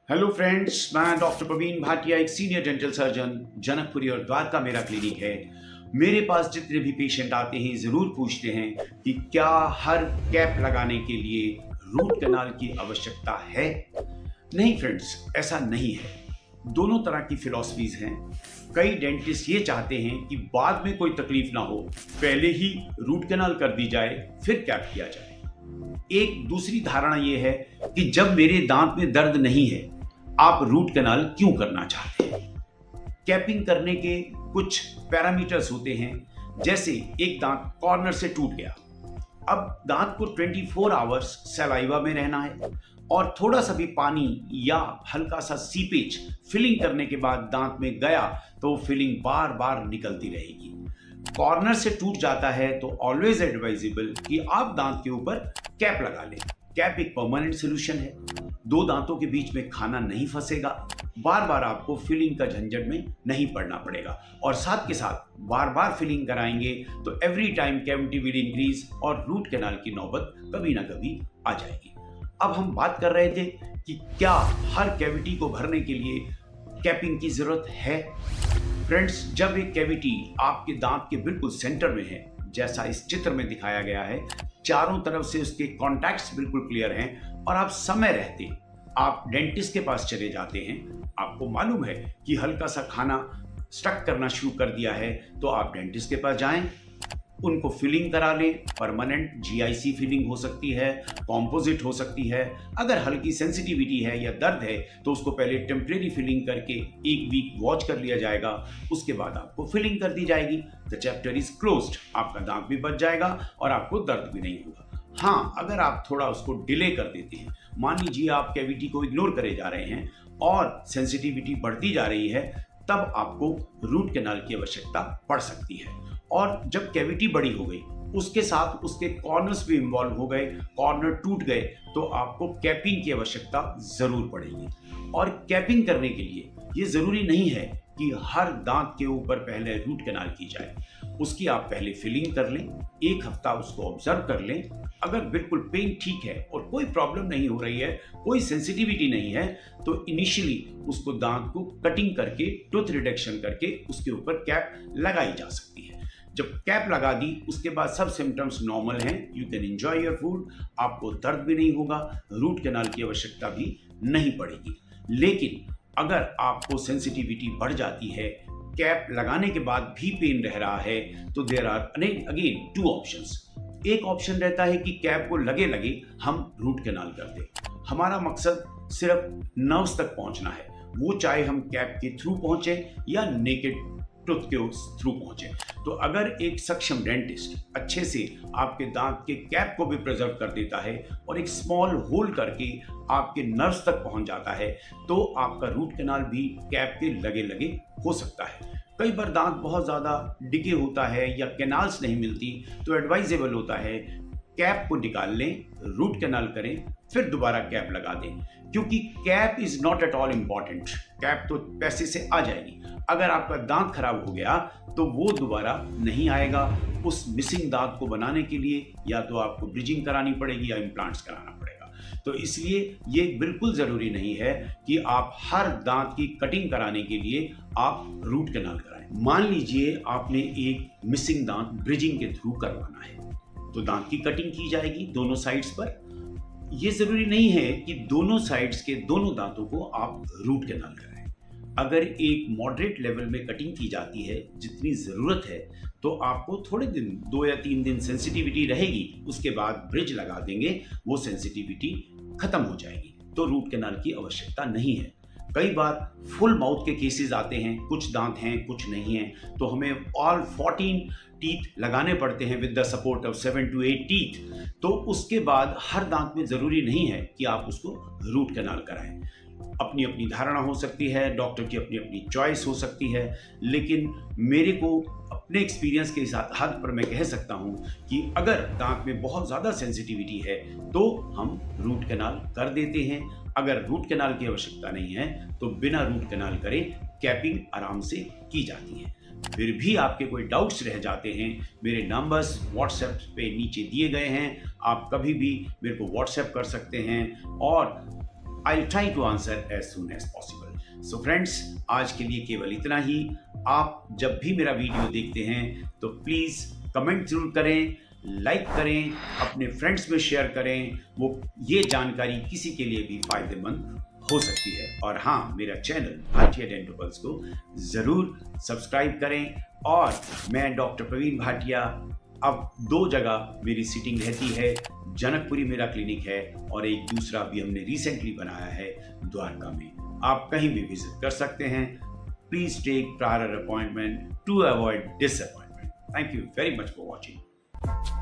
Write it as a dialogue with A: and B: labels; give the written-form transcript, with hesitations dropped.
A: Hello friends, मैं doctor Praveen Bhatia, एक senior dental surgeon, Janakpuri और द्वारका मेरा क्लिनिक है। मेरे पास जितने भी पेशेंट आते हैं ज़रूर पूछते हैं कि क्या हर कैप लगाने के लिए रूट कैनाल की आवश्यकता है। नहीं फ्रेंड्स, ऐसा नहीं है। दोनों तरह की फिलॉसफीज हैं। कई डेंटिस्ट ये चाहते हैं कि बाद में कोई तकलीफ ना हो, पहले ही रूट कैनाल कर दी जाए फिर कैप किया जाए। एक दूसरी धारणा ये है कि जब मेरे दांत में दर्द नहीं है, आप रूट कैनाल क्यों करना चाहते हैं। कैपिंग करने के कुछ पैरामीटर्स होते हैं, जैसे एक दांत कॉर्नर से टूट गया, अब दांत को 24 आवर्स सलाइवा में रहना है और थोड़ा सा भी पानी या हल्का सा सीपेज फिलिंग करने के बाद दांत में गया तो फिलिंग बार बार निकलती रहेगी। कॉर्नर से टूट जाता है तो ऑलवेज एडवाइजेबल कि आप दांत के ऊपर कैप लगा लें। कैप एक परमानेंट सोल्यूशन है, दो दांतों के बीच में खाना नहीं फंसेगा, बार बार आपको फिलिंग का झंझट में नहीं पड़ना पड़ेगा और साथ के साथ बार बार फिलिंग कराएंगे तो every time cavity will increase और रूट कैनाल की नौबत कभी ना कभी आ जाएगी। अब हम बात कर रहे थे कि क्या हर कैविटी को भरने के लिए कैपिंग की जरूरत है। फ्रेंड्स, जब एक कैविटी आपके दांत के बिल्कुल सेंटर में है, जैसा इस चित्र में दिखाया गया है, चारों तरफ से उसके कॉन्टैक्ट्स बिल्कुल क्लियर हैं और आप समय रहते आप डेंटिस्ट के पास चले जाते हैं, आपको मालूम है कि हल्का सा खाना स्टक करना शुरू कर दिया है, तो आप डेंटिस्ट के पास जाएं, उनको फिलिंग करा लें। परमानेंट जीआईसी फिलिंग हो सकती है, कॉम्पोजिट हो सकती है। अगर हल्की सेंसिटिविटी है या दर्द है तो उसको पहले टेम्परेरी फिलिंग करके एक वीक वॉच कर लिया जाएगा, उसके बाद आपको फिलिंग कर दी जाएगी। द चैप्टर इज क्लोज्ड, आपका दांत भी बच जाएगा और आपको दर्द भी नहीं होगा। हाँ, अगर आप थोड़ा उसको डिले कर देते हैं, मान लीजिए आप कैविटी को इग्नोर करे जा रहे हैं और सेंसिटिविटी बढ़ती जा रही है, तब आपको रूट कैनाल की आवश्यकता पड़ सकती है। और जब कैविटी बड़ी हो गई, उसके साथ उसके कॉर्नर्स भी इन्वॉल्व हो गए, कॉर्नर टूट गए, तो आपको कैपिंग की आवश्यकता जरूर पड़ेगी। और कैपिंग करने के लिए ये जरूरी नहीं है कि हर दांत के ऊपर पहले रूट कैनाल की जाए। उसकी आप पहले फिलिंग कर लें, एक हफ्ता उसको ऑब्जर्व कर लें। अगर बिल्कुल पेन ठीक है और कोई प्रॉब्लम नहीं हो रही है, कोई सेंसिटिविटी नहीं है, तो इनिशियली उसको दांत को कटिंग करके, टूथ रिडक्शन करके उसके ऊपर कैप लगाई जा सकती है। जब कैप लगा दी, उसके बाद सब सिम्टम्स नॉर्मल हैं, you can enjoy your food, आपको दर्द भी नहीं होगा, रूट कैनाल की आवश्यकता भी नहीं पड़ेगी। लेकिन अगर आपको सेंसिटिविटी बढ़ जाती है, कैप लगाने के बाद भी पेन रह रहा है, तो there are again two options. एक ऑप्शन रहता है कि कैप को लगे लगे हम रूट कैनाल कर दें। हमारा मकसद सिर्फ नर्व्स तक पहुंचना है, वो चाहे हम कैप के थ्रू पहुंचे या नेकेड टूथ के थ्रू पहुंचे। तो अगर एक सक्षम डेंटिस्ट अच्छे से आपके दांत के कैप को भी प्रिजर्व कर देता है और एक स्मॉल होल करके आपके नर्व्स तक पहुंच जाता है, तो आपका रूट कैनाल भी कैप के लगे लगे हो सकता है। कई बार दांत बहुत ज़्यादा डिके होता है या कैनाल्स नहीं मिलती, तो एडवाइजेबल होता है कैप को निकाल लें, रूट कैनाल करें, फिर दोबारा कैप लगा दें, क्योंकि cap is not at all important. Cap तो पैसे से आ जाएगी, अगर आपका दांत खराब हो गया तो वो दोबारा नहीं आएगा। उस मिसिंग दांत को बनाने के लिए या तो आपको ब्रिजिंग करानी पड़ेगी या इम्प्लांट्स कराना पड़ेगा। तो इसलिए ये बिल्कुल ज़रूरी नहीं है कि आप हर दांत की कटिंग कराने के लिए आप रूट कैनाल कराएं। मान लीजिए आपने एक मिसिंग दांत ब्रिजिंग के थ्रू करवाना है, तो दांत की कटिंग की जाएगी दोनों साइड्स पर। ये जरूरी नहीं है कि दोनों साइड्स के दोनों दांतों को आप रूट कैनाल कराएं। अगर एक मॉडरेट लेवल में कटिंग की जाती है, जितनी ज़रूरत है, तो आपको थोड़े दिन, 2 या 3 दिन सेंसिटिविटी रहेगी, उसके बाद ब्रिज लगा देंगे, वो सेंसिटिविटी खत्म हो जाएगी, तो रूट कैनाल की आवश्यकता नहीं है। कई बार फुल माउथ के केसेस आते हैं, कुछ दांत हैं कुछ नहीं हैं, तो हमें ऑल 14 टीथ लगाने पड़ते हैं with the support of 7 to 8 teeth. तो उसके बाद हर दांत में ज़रूरी नहीं है कि आप उसको रूट कैनाल कराएं। अपनी अपनी धारणा हो सकती है, डॉक्टर की अपनी अपनी चॉइस हो सकती है, लेकिन मेरे को अपने एक्सपीरियंस के हद पर मैं कह सकता हूं कि अगर दांत में बहुत ज़्यादा सेंसिटिविटी है तो हम रूट कैनाल कर देते हैं। अगर रूट कैनाल की आवश्यकता नहीं है तो बिना रूट कैनाल करे कैपिंग आराम से की जाती है। फिर भी आपके कोई डाउट्स रह जाते हैं, मेरे नंबर्स व्हाट्सएप पे नीचे दिए गए हैं, आप कभी भी मेरे को व्हाट्सएप कर सकते हैं। और I'll try to answer as soon as possible. So friends, आज के लिए केवल इतना ही। आप जब भी मेरा वीडियो देखते हैं तो प्लीज़ कमेंट जरूर करें, लाइक करें, अपने फ्रेंड्स में शेयर करें। वो ये जानकारी किसी के लिए भी फायदेमंद हो सकती है। और हाँ, मेरा चैनल भाटिया डेंटल्स को ज़रूर सब्सक्राइब करें। और मैं डॉक्टर प्रवीण भाटिया, अब 2 जगह मेरी सिटिंग रहती है। जनकपुरी मेरा क्लिनिक है और एक दूसरा भी हमने रिसेंटली बनाया है द्वारका में। आप कहीं भी विजिट कर सकते हैं। Please take prior appointment to avoid disappointment. Thank you very much for watching.